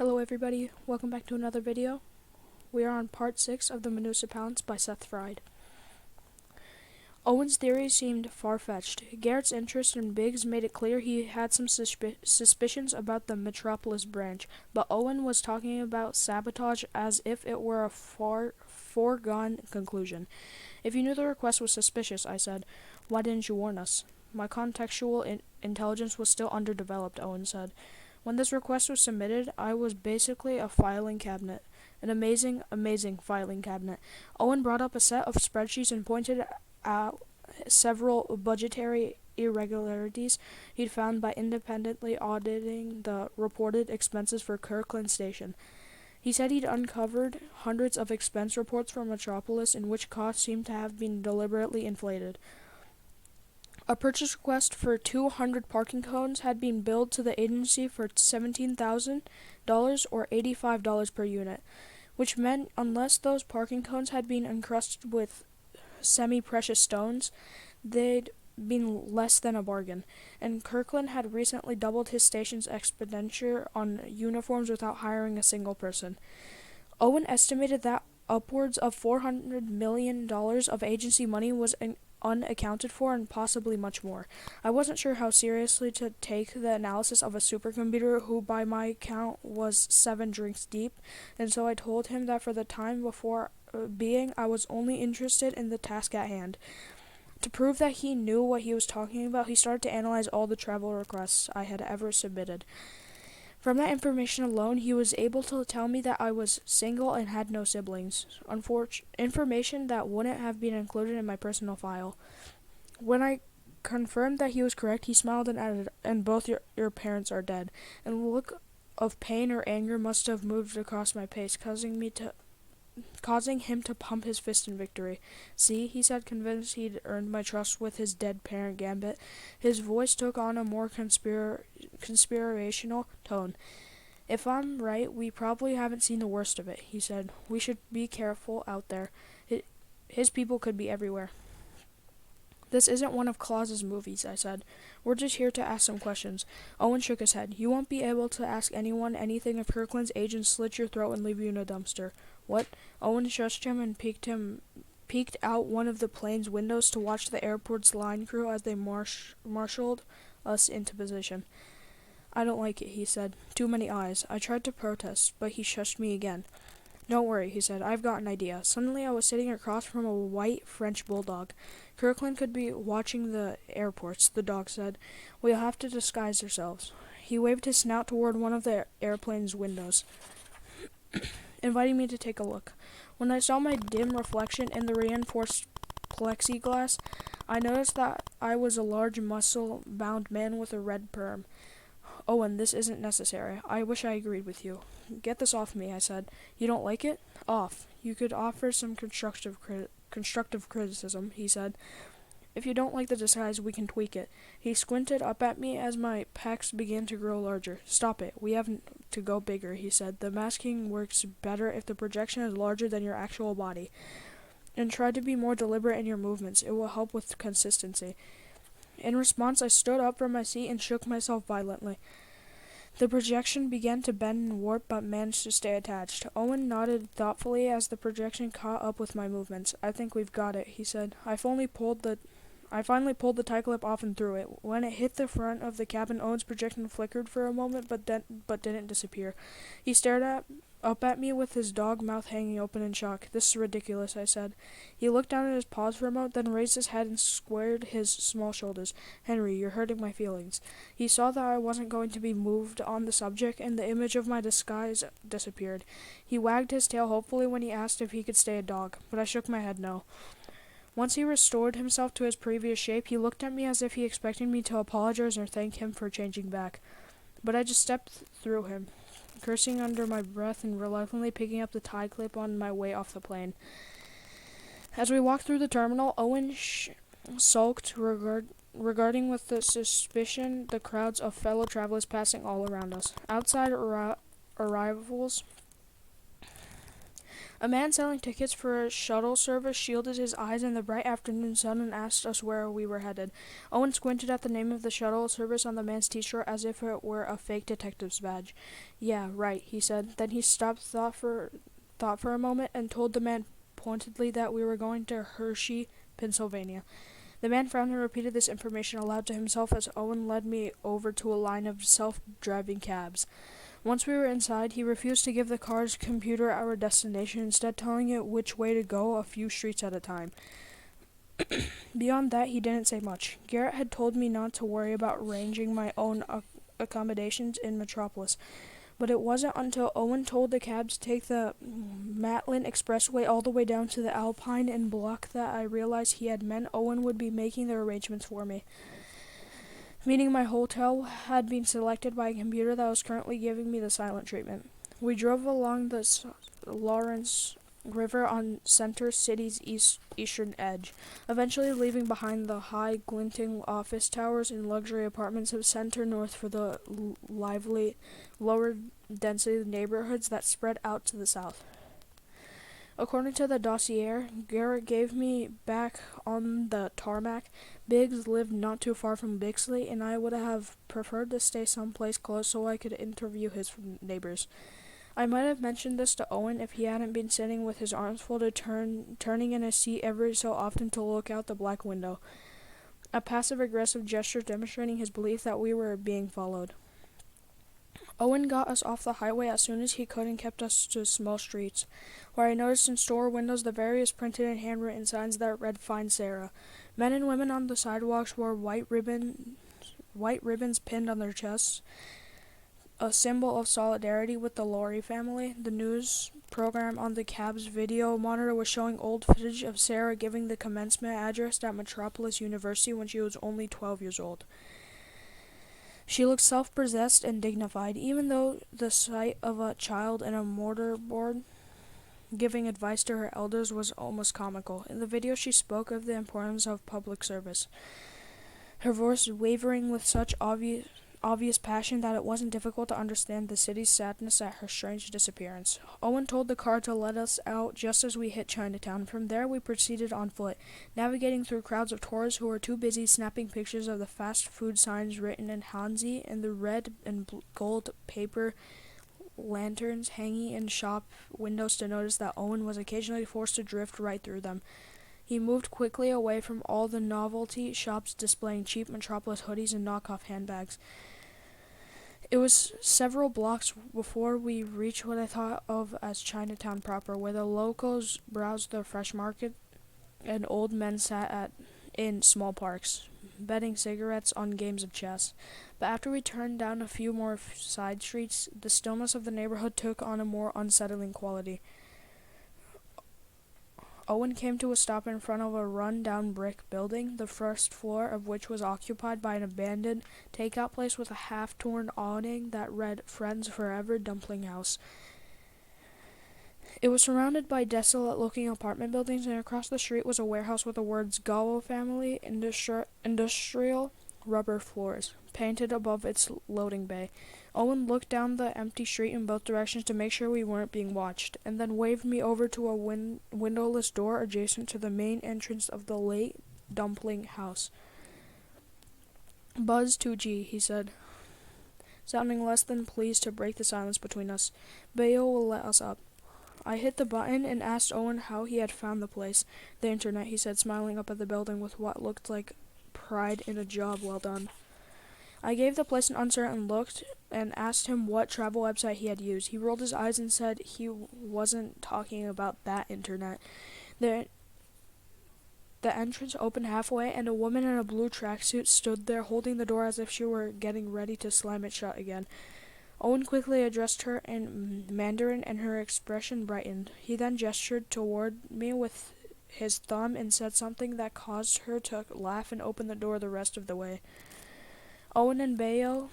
Hello everybody, welcome back to another video. We are on part 6 of the Municipalists by Seth Fried. Owen's theory seemed far-fetched. Garrett's interest in Biggs made it clear he had some suspicions about the Metropolis branch, but Owen was talking about sabotage as if it were a foregone conclusion. If you knew the request was suspicious, I said, why didn't you warn us? My contextual intelligence was still underdeveloped, Owen said. When this request was submitted, I was basically a filing cabinet. An amazing filing cabinet. Owen brought up a set of spreadsheets and pointed out several budgetary irregularities he'd found by independently auditing the reported expenses for Kirkland Station. He said he'd uncovered hundreds of expense reports for Metropolis in which costs seemed to have been deliberately inflated. A purchase request for 200 parking cones had been billed to the agency for $17,000 or $85 per unit, which meant unless those parking cones had been encrusted with semi-precious stones, they'd been less than a bargain. And Kirkland had recently doubled his station's expenditure on uniforms without hiring a single person. Owen estimated that upwards of $400 million of agency money was unaccounted for and possibly much more. I wasn't sure how seriously to take the analysis of a supercomputer who by my count was 7 drinks deep, and so I told him that for the time being I was only interested in the task at hand. To prove that he knew what he was talking about, he started to analyze all the travel requests I had ever submitted. From that information alone, he was able to tell me that I was single and had no siblings. Information that wouldn't have been included in my personal file. When I confirmed that he was correct, he smiled and added, "And both your parents are dead." And a look of pain or anger must have moved across my face, causing him to pump his fist in victory. "See," he said, convinced he'd earned my trust with his dead parent gambit. His voice took on a more conspirational tone. "If I'm right, we probably haven't seen the worst of it," he said. "We should be careful out there. His people could be everywhere." "This isn't one of Claus's movies," I said. "We're just here to ask some questions." Owen shook his head. "You won't be able to ask anyone anything if Kirkland's agents slit your throat and leave you in a dumpster." "What?" Owen shushed him and peeked out one of the plane's windows to watch the airport's line crew as they marshaled us into position. "I don't like it," he said. "Too many eyes." I tried to protest, but he shushed me again. "Don't worry," he said. "I've got an idea." Suddenly I was sitting across from a white French bulldog. "Kirkland could be watching the airports," the dog said. "We'll have to disguise ourselves." He waved his snout toward one of the airplane's windows, inviting me to take a look. When I saw my dim reflection in the reinforced plexiglass, I noticed that I was a large, muscle-bound man with a red perm. "Owen, this isn't necessary. I wish I agreed with you." "Get this off me," I said. "You don't like it? Off. You could offer some constructive criticism," he said. "If you don't like the disguise, we can tweak it." He squinted up at me as my pecs began to grow larger. "Stop it. We have to go bigger," he said. "The masking works better if the projection is larger than your actual body. And try to be more deliberate in your movements. It will help with consistency." In response, I stood up from my seat and shook myself violently. The projection began to bend and warp, but managed to stay attached. Owen nodded thoughtfully as the projection caught up with my movements. "I think we've got it," he said. I finally pulled the tie clip off and threw it. When it hit the front of the cabin, Owen's projection flickered for a moment, but didn't disappear. He stared up at me with his dog mouth hanging open in shock. "This is ridiculous," I said. He looked down at his paws for a moment, then raised his head and squared his small shoulders. "Henry, you're hurting my feelings." He saw that I wasn't going to be moved on the subject, and the image of my disguise disappeared. He wagged his tail hopefully when he asked if he could stay a dog, but I shook my head no. Once he restored himself to his previous shape, he looked at me as if he expected me to apologize or thank him for changing back. But I just stepped through him, cursing under my breath and reluctantly picking up the tie clip on my way off the plane. As we walked through the terminal, Owen sulked, regarding with suspicion the crowds of fellow travelers passing all around us. Outside arrivals, A man selling tickets for a shuttle service shielded his eyes in the bright afternoon sun and asked us where we were headed. Owen squinted at the name of the shuttle service on the man's t-shirt as if it were a fake detective's badge. "Yeah, right," he said. Then he stopped, thought for a moment, and told the man pointedly that we were going to Hershey, Pennsylvania. The man frowned and repeated this information aloud to himself as Owen led me over to a line of self-driving cabs. Once we were inside, he refused to give the car's computer our destination, instead telling it which way to go a few streets at a time. Beyond that, he didn't say much. Garrett had told me not to worry about arranging my own accommodations in Metropolis, but it wasn't until Owen told the cab to take the Matlin Expressway all the way down to the Alpine and Block that I realized he had meant Owen would be making the arrangements for me. Meaning my hotel had been selected by a computer that was currently giving me the silent treatment. We drove along the Lawrence River on Center City's eastern edge, eventually leaving behind the high, glinting office towers and luxury apartments of Center North for the lively, lower-density neighborhoods that spread out to the south. According to the dossier Garrett gave me back on the tarmac, Biggs lived not too far from Bixley, and I would have preferred to stay someplace close so I could interview his neighbors. I might have mentioned this to Owen if he hadn't been sitting with his arms folded, turning in his seat every so often to look out the black window, a passive-aggressive gesture demonstrating his belief that we were being followed. Owen got us off the highway as soon as he could and kept us to small streets, where I noticed in store windows the various printed and handwritten signs that read "Find Sarah." Men and women on the sidewalks wore white ribbons pinned on their chests, a symbol of solidarity with the Laurie family. The news program on the cab's video monitor was showing old footage of Sarah giving the commencement address at Metropolis University when she was only 12 years old. She looked self-possessed and dignified, even though the sight of a child in a mortarboard giving advice to her elders was almost comical. In the video, she spoke of the importance of public service, her voice wavering with such obvious passion that it wasn't difficult to understand the city's sadness at her strange disappearance. Owen told the car to let us out just as we hit Chinatown. From there, we proceeded on foot, navigating through crowds of tourists who were too busy snapping pictures of the fast food signs written in Hanzi and the red and gold paper lanterns hanging in shop windows to notice that Owen was occasionally forced to drift right through them. He moved quickly away from all the novelty shops displaying cheap Metropolis hoodies and knockoff handbags. It was several blocks before we reached what I thought of as Chinatown proper, where the locals browsed the fresh market and old men sat in small parks, betting cigarettes on games of chess. But after we turned down a few more side streets, the stillness of the neighborhood took on a more unsettling quality. Owen came to a stop in front of a run-down brick building, the first floor of which was occupied by an abandoned takeout place with a half-torn awning that read "Friends Forever Dumpling House." It was surrounded by desolate-looking apartment buildings, and across the street was a warehouse with the words "Gallo Family Industrial Rubber Floors" painted above its loading bay. Owen looked down the empty street in both directions to make sure we weren't being watched, and then waved me over to a windowless door adjacent to the main entrance of the late Dumpling House. "Buzz 2G," he said, sounding less than pleased to break the silence between us. "Bayo will let us up." I hit the button and asked Owen how he had found the place. "The internet," he said, smiling up at the building with what looked like pride in a job well done. I gave the place an uncertain look and asked him what travel website he had used. He rolled his eyes and said he wasn't talking about that internet. The entrance opened halfway, and a woman in a blue tracksuit stood there holding the door as if she were getting ready to slam it shut again. Owen quickly addressed her in Mandarin, and her expression brightened. He then gestured toward me with his thumb and said something that caused her to laugh and open the door the rest of the way. Owen and Bayo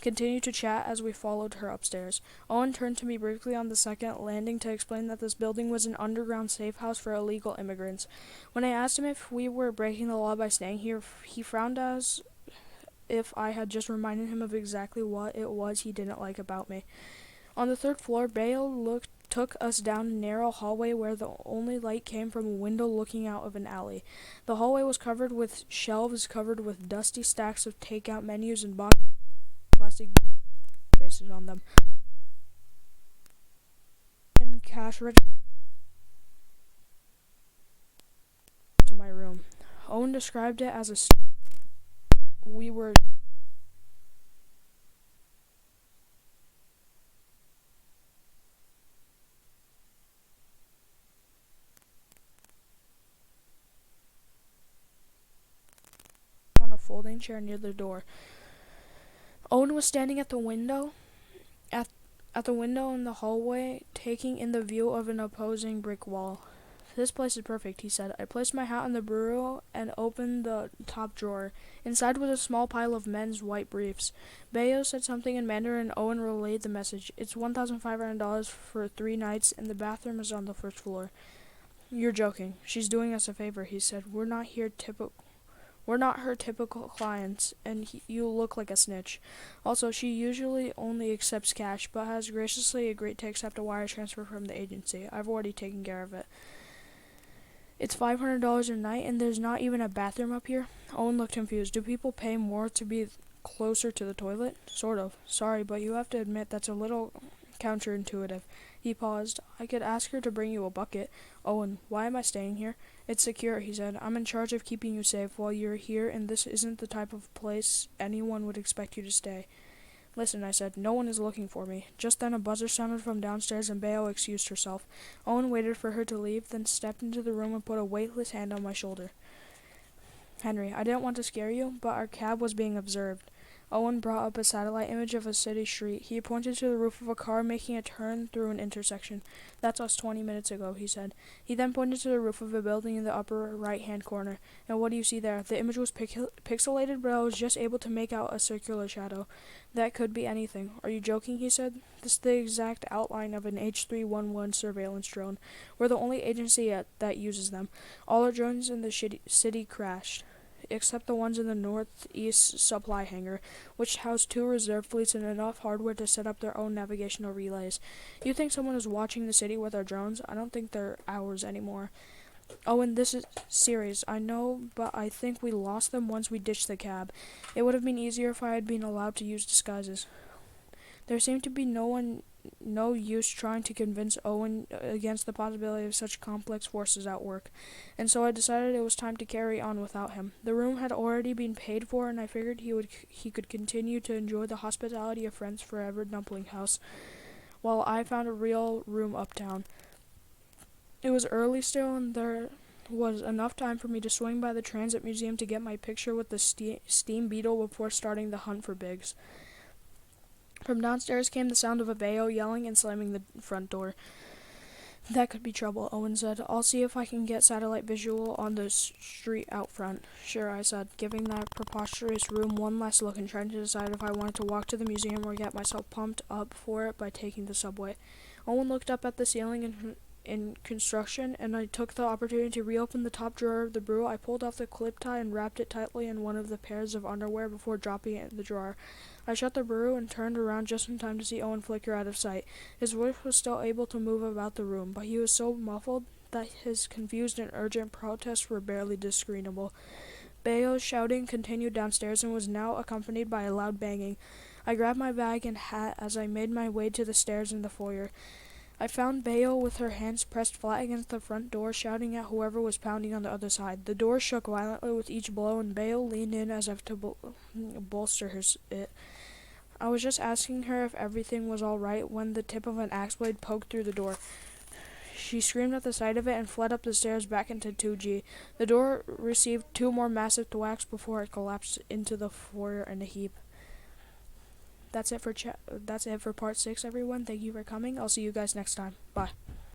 continued to chat as we followed her upstairs. Owen turned to me briefly on the second landing to explain that this building was an underground safe house for illegal immigrants. When I asked him if we were breaking the law by staying here, he frowned as if I had just reminded him of exactly what it was he didn't like about me. On the third floor, Bale took us down a narrow hallway where the only light came from a window looking out of an alley. The hallway was covered with shelves covered with dusty stacks of takeout menus and boxes with plastic faces on them. And cash register to my room. Owen described it as we were on a folding chair near the door. Owen was standing at the window at the window in the hallway, taking in the view of an opposing brick wall. This place is perfect, he said. I placed my hat on the bureau and opened the top drawer. Inside was a small pile of men's white briefs. Bayo said something in Mandarin and Owen relayed the message. It's $1,500 for 3 nights and the bathroom is on the first floor. You're joking. She's doing us a favor, he said. We're not her typical clients, and you look like a snitch. Also, she usually only accepts cash, but has graciously agreed to accept a wire transfer from the agency. I've already taken care of it. It's $500 a night, and there's not even a bathroom up here? Owen looked confused. Do people pay more to be closer to the toilet? Sort of. Sorry, but you have to admit that's a little counterintuitive. He paused. I could ask her to bring you a bucket. Owen, why am I staying here? It's secure, he said. I'm in charge of keeping you safe while you're here, and this isn't the type of place anyone would expect you to stay. Listen, I said, no one is looking for me. Just then a buzzer sounded from downstairs and Bayo excused herself. Owen waited for her to leave, then stepped into the room and put a weightless hand on my shoulder. Henry, I didn't want to scare you, but our cab was being observed. Owen brought up a satellite image of a city street. He pointed to the roof of a car making a turn through an intersection. That's us 20 minutes ago, he said. He then pointed to the roof of a building in the upper right-hand corner. And what do you see there? The image was pixelated, but I was just able to make out a circular shadow. That could be anything. Are you joking, he said. This is the exact outline of an H311 surveillance drone. We're the only agency that uses them. All our drones in the city crashed, except the ones in the northeast supply hangar, which housed 2 reserve fleets and enough hardware to set up their own navigational relays. You think someone is watching the city with our drones? I don't think they're ours anymore. Owen, this is serious. I know, but I think we lost them once we ditched the cab. It would have been easier if I had been allowed to use disguises. There seemed to be no use trying to convince Owen against the possibility of such complex forces at work, and so I decided it was time to carry on without him. The room had already been paid for, and I figured he could continue to enjoy the hospitality of Friend's Forever Dumpling House, while I found a real room uptown. It was early still, and there was enough time for me to swing by the Transit Museum to get my picture with the steam beetle before starting the hunt for Biggs. From downstairs came the sound of a Bayo yelling and slamming the front door. That could be trouble, Owen said. I'll see if I can get satellite visual on the street out front. Sure, I said, giving that preposterous room one last look and trying to decide if I wanted to walk to the museum or get myself pumped up for it by taking the subway. Owen looked up at the ceiling in construction, and I took the opportunity to reopen the top drawer of the bureau. I pulled off the clip tie and wrapped it tightly in one of the pairs of underwear before dropping it in the drawer. I shut the bureau and turned around just in time to see Owen flicker out of sight. His voice was still able to move about the room, but he was so muffled that his confused and urgent protests were barely discernible. Bayo's shouting continued downstairs and was now accompanied by a loud banging. I grabbed my bag and hat as I made my way to the stairs in the foyer. I found Bayo with her hands pressed flat against the front door, shouting at whoever was pounding on the other side. The door shook violently with each blow, and Bayo leaned in as if to bolster it. I was just asking her if everything was all right when the tip of an axe blade poked through the door. She screamed at the sight of it and fled up the stairs back into 2G. The door received 2 more massive thwacks before it collapsed into the foyer in a heap. That's it for part 6, everyone. Thank you for coming. I'll see you guys next time. Bye.